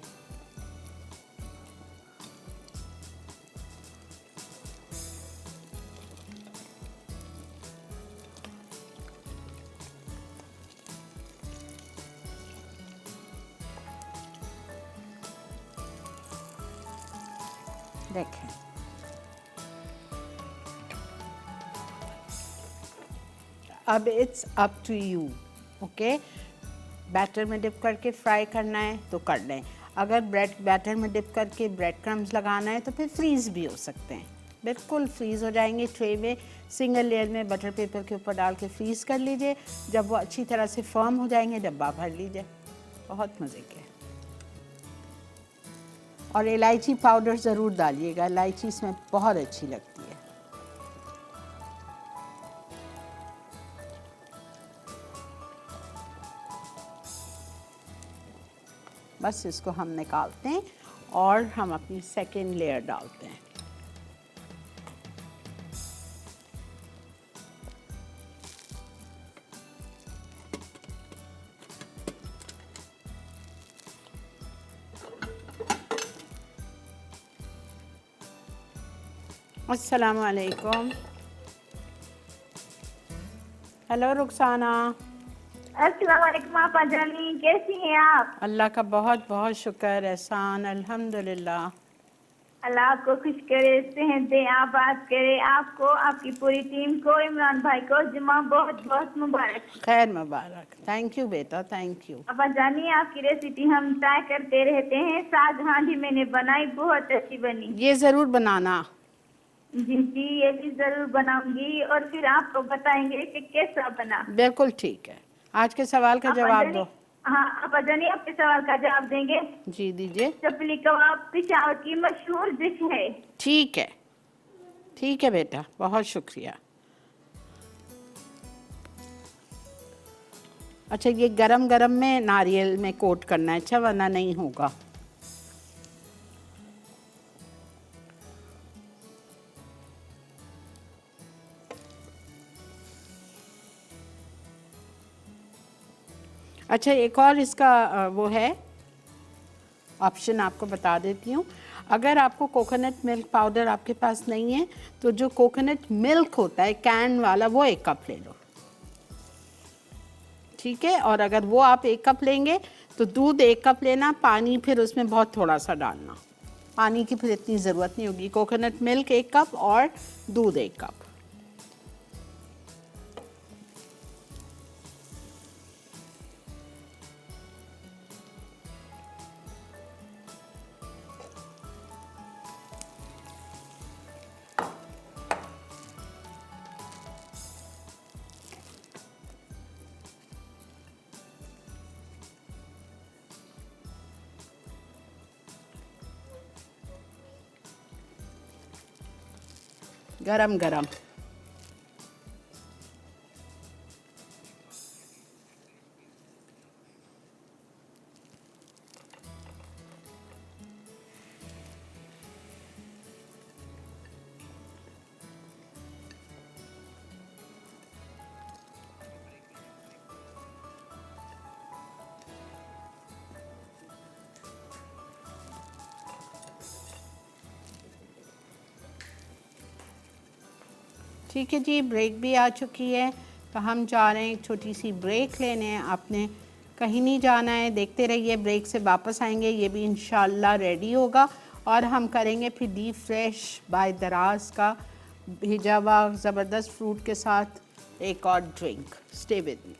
देखें, अब it's up to you. Okay, batter में डिप करके फ्राई करना है तो कर लें। अगर ब्रेड बैटर में डिप करके ब्रेड क्रम्स लगाना है तो फिर फ्रीज़ भी हो सकते हैं, बिल्कुल फ्रीज़ हो जाएंगे। ट्रे में सिंगल लेयर में बटर पेपर के ऊपर डाल के फ्रीज़ कर लीजिए। जब वो अच्छी तरह से फर्म हो जाएंगे, डब्बा भर लीजिए। बहुत मज़े के। और इलायची पाउडर ज़रूर डालिएगा, इलायची इसमें बहुत अच्छी लगती है। बस इसको हम निकालते हैं और हम अपनी सेकेंड लेयर डालते हैं। अस्सलामु अलैकुम। हेलो रुखसाना।
अस्सलाम वालेकुम आपा जानी, कैसी हैं आप?
अल्लाह का बहुत बहुत शुक्र, एहसान, अल्हम्दुलिल्लाह।
अल्लाह आपको खुश करे, सेहत दे, आबाद करे आपको, आपकी पूरी टीम को, इमरान भाई को जुम्मा बहुत बहुत मुबारक।
खैर मुबारक। थैंक यू बेटा, थैंक यू।
आपा जानी, आपकी रेसिपी हम ट्राई करते रहते हैं। शाहजहां जी मैंने बनाई, बहुत अच्छी बनी।
ये ज़रूर बनाना।
जी जी, ये भी जरूर बनाऊंगी और फिर आपको बताएंगे कि कैसा बना।
बिल्कुल ठीक है। आज के सवाल का
आपा
जवाब
जानी,
दो।
हाँ आपा जानी, आपके सवाल का जवाब देंगे।
जी दीजिए।
चपली कबाब पेशावर की मशहूर डिश है।
ठीक है, ठीक है बेटा, बहुत शुक्रिया। अच्छा, ये गरम गरम में नारियल में कोट करना है, अच्छा, वरना नहीं होगा। अच्छा, एक और इसका वो है ऑप्शन, आपको बता देती हूँ। अगर आपको कोकोनट मिल्क पाउडर आपके पास नहीं है तो जो कोकोनट मिल्क होता है कैन वाला, वो 1 कप ले लो, ठीक है? और अगर वो आप 1 कप लेंगे तो दूध 1 कप लेना, पानी फिर उसमें बहुत थोड़ा सा डालना, पानी की फिर इतनी ज़रूरत नहीं होगी। कोकोनट मिल्क 1 कप और दूध 1 कप। गरम गरम। ठीक है जी, ब्रेक भी आ चुकी है तो हम जा रहे हैं एक छोटी सी ब्रेक लेने। आपने कहीं नहीं जाना है, देखते रहिए, ब्रेक से वापस आएंगे ये भी इंशाल्लाह रेडी होगा और हम करेंगे फिर डीप फ्रेश बाय दराज का भेजा हुआ ज़बरदस्त फ्रूट के साथ एक और ड्रिंक। Stay with me.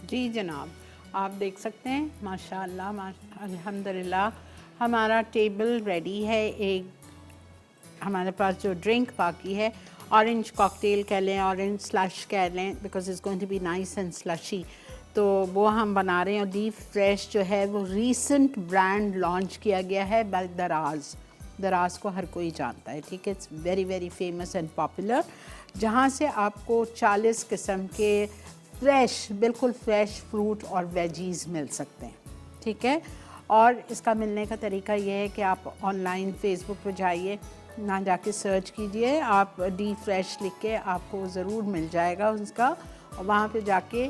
जी जनाब, आप देख सकते हैं माशाल्लाह अल्हम्दुलिल्लाह हमारा टेबल रेडी है। एक हमारे पास जो ड्रिंक बाकी है, ऑरेंज कॉकटेल कह लें, ऑरेंज स्लश कह लें, because it's going to be nice and slushy, तो वो हम बना रहे हैं। और डीप फ्रेश जो है वो रीसेंट ब्रांड लॉन्च किया गया है बाय दराज। दराज को हर कोई जानता है, ठीक है, it's very very famous and popular, जहाँ से आपको 40 किस्म के फ्रेश, बिल्कुल फ्रेश फ्रूट और वेजीज़ मिल सकते हैं, ठीक है। और इसका मिलने का तरीका ये है कि आप ऑनलाइन फेसबुक पर जाइए, ना जाके सर्च कीजिए, आप डी फ्रेश लिख के आपको ज़रूर मिल जाएगा उसका। और वहाँ पे जाके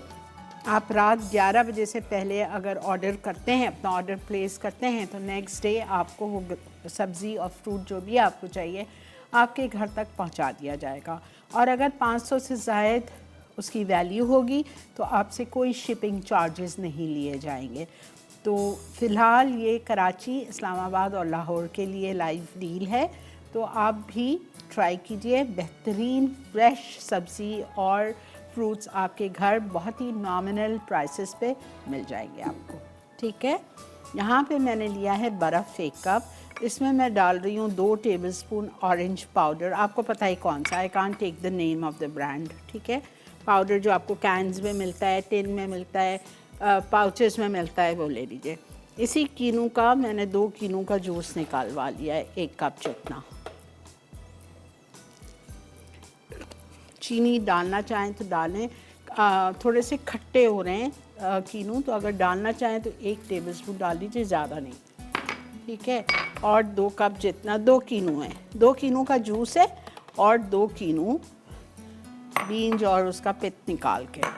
आप रात 11 बजे से पहले अगर ऑर्डर करते हैं, अपना ऑर्डर प्लेस करते हैं, तो नेक्स्ट डे आपको वो सब्ज़ी और फ्रूट जो भी आपको चाहिए आपके घर तक पहुँचा दिया जाएगा। और अगर 500 से ज़ायद उसकी वैल्यू होगी तो आपसे कोई शिपिंग चार्जेस नहीं लिए जाएंगे। तो फ़िलहाल ये कराची, इस्लामाबाद और लाहौर के लिए लाइव डील है, तो आप भी ट्राई कीजिए। बेहतरीन फ्रेश सब्ज़ी और फ्रूट्स आपके घर बहुत ही नॉमिनल प्राइसेस पे मिल जाएंगे आपको, ठीक है। यहाँ पे मैंने लिया है बर्फ़ 1 कप, इसमें मैं डाल रही हूँ 2 टेबलस्पून ऑरेंज पाउडर। आपको पता है कौन सा, I can't take the name of the brand, ठीक है। पाउडर जो आपको कैन्स में मिलता है, टिन में मिलता है, पाउचेस में मिलता है, वो ले लीजिए। इसी कीनू का मैंने 2 कीनू का जूस निकालवा लिया है, 1 कप जितना। चीनी डालना चाहें तो डालें, थोड़े से खट्टे हो रहे हैं कीनू, तो अगर डालना चाहें तो 1 टेबलस्पून डाल लीजिए, ज़्यादा नहीं, ठीक है। और 2 कप जितना 2 कीनू है, 2 कीनू का जूस है और 2 कीनू बीन्स और उसका पित्त निकाल के।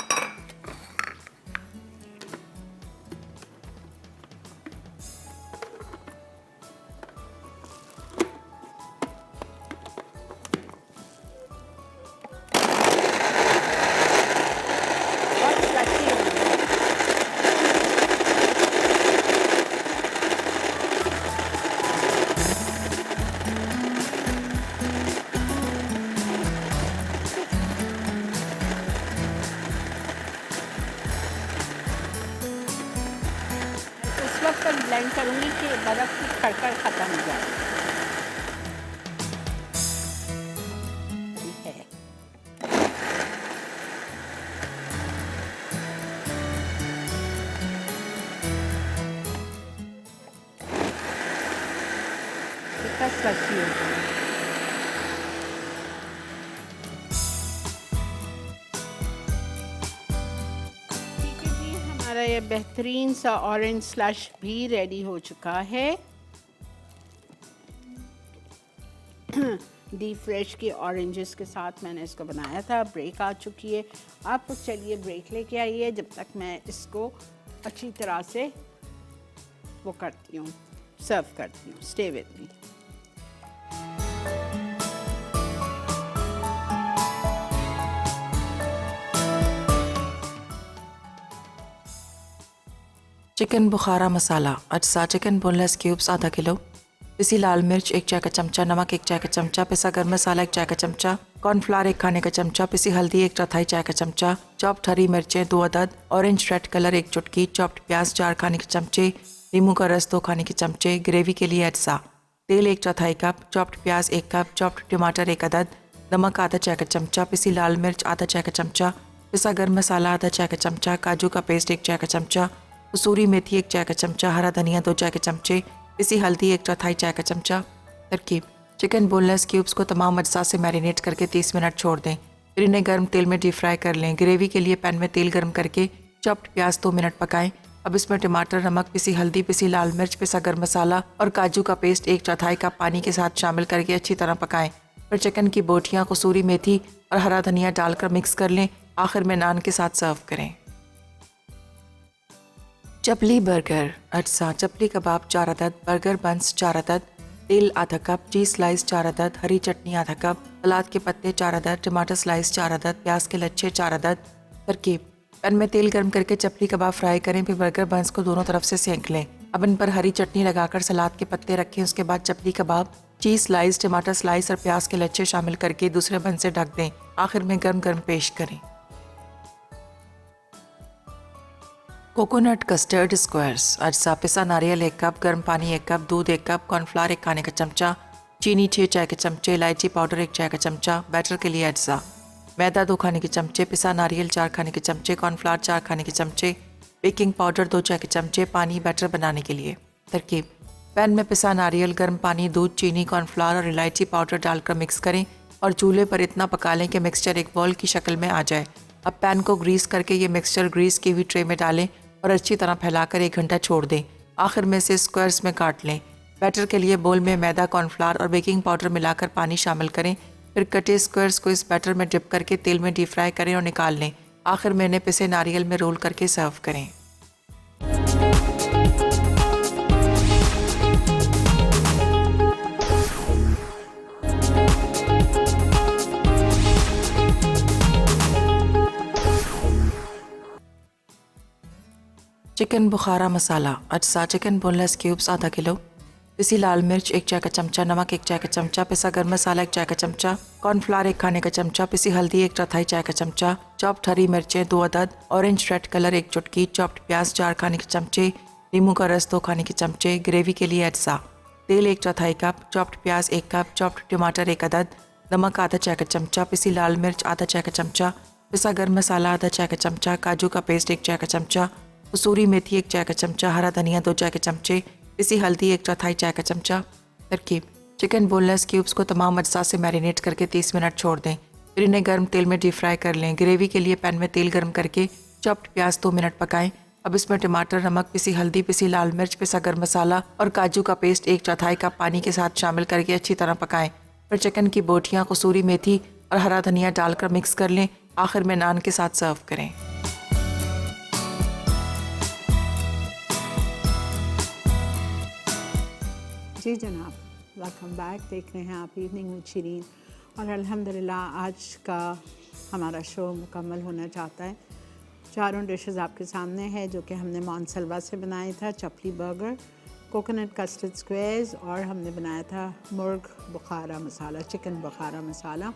तक ब्लेंड करूँगी कि बर्फ़ की खड़खड़ ख़त्म हो जाए। ठीक है, कितना स्लशी हो गया। हमारा ये बेहतरीन सा ऑरेंज स्लश भी रेडी हो चुका है। डी फ्रेश के ऑरेंजेस के साथ मैंने इसको बनाया था। ब्रेक आ चुकी है, आप लोग चलिए ब्रेक लेके आइए, जब तक मैं इसको अच्छी तरह से वो करती हूँ, सर्व करती हूँ। Stay with me.
चिकन बुखारा मसाला, अज्जा चिकन बोनलेस क्यूब्स आधा किलो, पिसी लाल मिर्च 1 चाय का चमचा, नमक 1 चाय का चमचा, पिसा गर्म मसाला 1 चाय का चमचा, कॉर्नफ्लावर 1 खाने का चमचा, पिसी हल्दी 1 चौथाई चाय का चमचा, चॉप्ड हरी मिर्चें 2 अदद, ऑरेंज रेड कलर 1 चुटकी, चॉप्ड प्याज 4 खाने के चमचे, नींबू का रस 2 खाने के चमचे, ग्रेवी के लिए अज्जा, तेल 1 चौथाई कप, चॉप्ड प्याज 1 कप, चॉप्ड टमाटर 1 अदद, नमक आधा चाय का चमचा, पिसी लाल मिर्च आधा चाय का चमचा, पिसा गर्म मसाला आधा चाय का चमचा, काजू का पेस्ट 1 चाय का चमचा, कसूरी मेथी 1 चाय का चमचा, हरा धनिया 2 चाय के चमचे, पिसी हल्दी 1 चौथाई चाय का चमचा। तरकीब: चिकन बोनलेस क्यूब्स को तमाम अज्जा से मैरिनेट करके 30 मिनट छोड़ दें, फिर इन्हें गर्म तेल में डीप फ्राई कर लें। ग्रेवी के लिए पैन में तेल गर्म करके चॉप्ड प्याज 2 मिनट पकाएं। अब इसमें टमाटर, नमक, पिसी हल्दी, पिसी लाल मिर्च, पिसा गर्म मसाला और काजू का पेस्ट 1 चौथाई कप पानी के साथ शामिल करके अच्छी तरह पकाएं। फिर चिकन की बोटियाँ, कसूरी मेथी और हरा धनिया डालकर मिक्स कर लें। आखिर में नान के साथ सर्व करें। चपली बर्गर अज्जा, चपली कबाब 4 अदद, बर्गर बंस 4 अदद, तेल आधा कप, चीज़ स्लाइस 4 अदद, हरी चटनी आधा कप, सलाद के पत्ते 4 अदद, टमाटर स्लाइस 4 अदद, प्याज के लच्छे 4 अदद। तरकीब: पैन में तेल गर्म करके चपली कबाब फ्राई करें, फिर बर्गर बंस को दोनों तरफ से सेंक लें। अब इन पर हरी चटनी लगाकर सलाद के पत्ते रखें। उसके बाद चपली कबाब, चीज़ स्लाइस, टमाटर स्लाइस और प्याज के लच्छे शामिल करके दूसरे बन से ढक दें। आखिर में गर्म गर्म पेश करें। कोकोनट कस्टर्ड स्क्वायर्स अज्जा, पिसा नारियल 1 कप, गर्म पानी 1 कप, दूध 1 कप, कॉर्नफ्लावर 1 खाने का चमचा, चीनी 6 चाय के चमचे, इलायची पाउडर 1 चाय का चमचा। बैटर के लिए अज्जा: मैदा 2 खाने के चमचे, पिसा नारियल 4 खाने के चमचे, कॉर्नफ्लावर 4 खाने के चमचे, बेकिंग पाउडर 2 चाय के चमचे, पानी बैटर बनाने के लिए। तरकीब: पैन में पिसा नारियल, गर्म पानी, दूध, चीनी, कॉर्नफ्लावर और इलायची पाउडर डालकर मिक्स करें और चूल्हे पर इतना पका लें कि मिक्सचर एक बॉल की शक्ल में आ जाए। अब पैन को ग्रीस करके ये मिक्सचर ग्रीस की हुई ट्रे में डालें और अच्छी तरह फैलाकर 1 घंटा छोड़ दें। आखिर में से स्क्वायर्स में काट लें। बैटर के लिए बोल में मैदा, कॉर्नफ्लावर और बेकिंग पाउडर मिलाकर पानी शामिल करें। फिर कटे स्क्वायर्स को इस बैटर में डिप करके तेल में डीप फ्राई करें और निकाल लें। आखिर में इन्हें पिसे नारियल में रोल करके सर्व करें। चिकन बुखारा मसाला अज्जा, चिकन बोनलेस क्यूब्स आधा किलो, पिसी लाल मिर्च 1 चाय का चमचा, नमक 1 चाय का चमचा, पिसा गर्म मसाला 1 चाय का चमचा, कॉर्नफ्लावर 1 खाने का चमचा, पिसी हल्दी 1/4 चाय का चमचा, चॉप्ड हरी मिर्चें 2 अदद, ऑरेंज रेड कलर 1 चुटकी, चॉप्ड प्याज 4 खाने के चमचे, नींबू का रस 2 खाने के चमचे। ग्रेवी के लिए अज्जा: तेल 1/4 कप, चॉप्ड प्याज 1 कप, चॉप्ड टमाटर 1 अदद, नमक आधा चाय का चमचा, पिसी लाल मिर्च आधा चाय का चमचा, पिसा गर्म मसाला आधा चाय का चमचा, काजू का पेस्ट 1 चाय का चमचा, कसूरी मेथी 1 चाय का चमचा, हरा धनिया 2 चाय के चमचे, पिसी हल्दी 1/4 चाय का चमचा। तरकीब: चिकन बोनलेस क्यूब्स को तमाम अज्जा से मैरिनेट करके 30 मिनट छोड़ दें। फिर इन्हें गर्म तेल में डीप फ्राई कर लें। ग्रेवी के लिए पैन में तेल गर्म करके चॉप्ड प्याज 2 मिनट पकाएं। अब इसमें टमाटर, नमक, पिसी हल्दी, पिसी लाल मिर्च, पिसा गर्म मसाला और काजू का पेस्ट 1/4 कप पानी के साथ शामिल करके अच्छी तरह पकाएं। फिर चिकन की बोटियाँ, कसूरी मेथी और हरा धनिया डालकर मिक्स कर लें। आखिर में नान के साथ सर्व करें।
जी जनाब, वेलकम बैक। देख रहे हैं आप इवनिंग विद शिरीन और अल्हम्दुलिल्लाह आज का हमारा शो मुकम्मल होना चाहता है। 4 डिशेस आपके सामने है जो कि हमने मानसलवा से बनाया था, chapli burger, coconut custard squares और हमने बनाया था मुर्ग बुखारा मसाला, चिकन बुखारा मसाला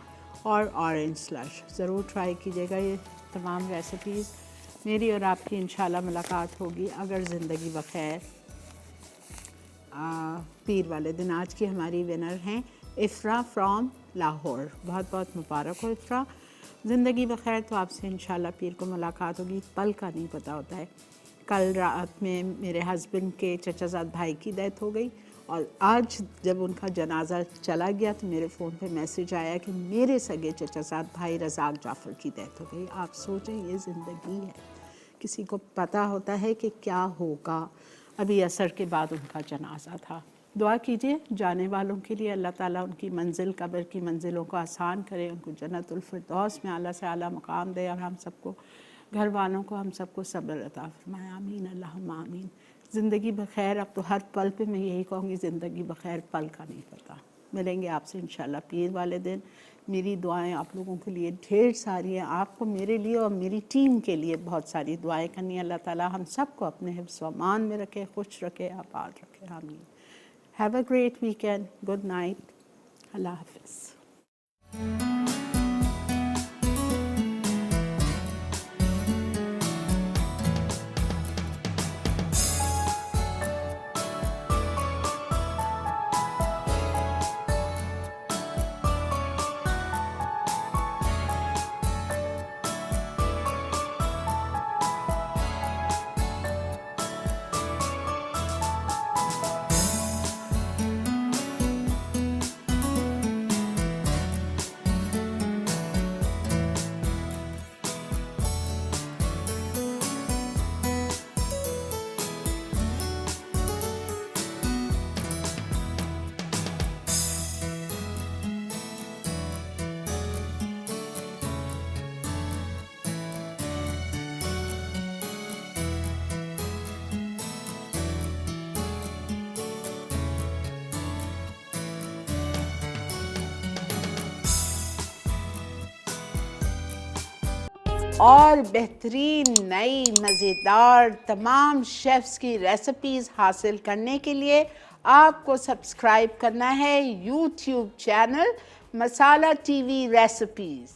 और ऑरेंज स्लश। ज़रूर ट्राई कीजिएगा ये तमाम रेसिपीज़। मेरी और आपकी इंशाल्लाह मुलाकात होगी अगर ज़िंदगी बखैर पीर वाले दिन। आज की हमारी विनर हैं इफ़रा फ्रॉम लाहौर। बहुत बहुत मुबारक हो इफ़रा। ज़िंदगी बखैर तो आपसे इंशाल्लाह पीर को मुलाकात होगी। पल का नहीं पता होता है। कल रात में मेरे हस्बैंड के चचाजाद भाई की डेथ हो गई और आज जब उनका जनाजा चला गया तो मेरे फ़ोन पे मैसेज आया कि मेरे सगे चचाजाद भाई रज़ाक जाफ़र की डेथ हो गई। आप सोचें, ये ज़िंदगी है, किसी को पता होता है कि क्या होगा। अभी असर के बाद उनका जनाजा था। दुआ कीजिए जाने वालों के लिए, अल्लाह ताला उनकी मंजिल, कब्र की मंजिलों को आसान करे, उनको जन्नतुल फिरदौस में आला से आला मकाम दे और हम सबको, घर वालों को, हम सबको सब्र अता फरमाए। आमीन अल्लाहुम्मा आमीन। ज़िंदगी बखैर। अब तो हर पल पे मैं यही कहूँगी, ज़िंदगी बखैर, पल का नहीं पता। मिलेंगे आपसे इंशाल्लाह पीर वाले दिन। मेरी दुआएं आप लोगों के लिए ढेर सारी हैं। आपको मेरे लिए और मेरी टीम के लिए बहुत सारी दुआएं करनी है। अल्लाह ताला हम सबको अपने हिफ्ज़ व अमान में रखे, खुश रखे, आबाद रखे। आमीन। Have a great weekend. Good night. Allah हाफ़िज़। और बेहतरीन नई मज़ेदार तमाम शेफ्स की रेसिपीज़ हासिल करने के लिए आपको सब्सक्राइब करना है यूट्यूब चैनल मसाला टीवी रेसिपीज़।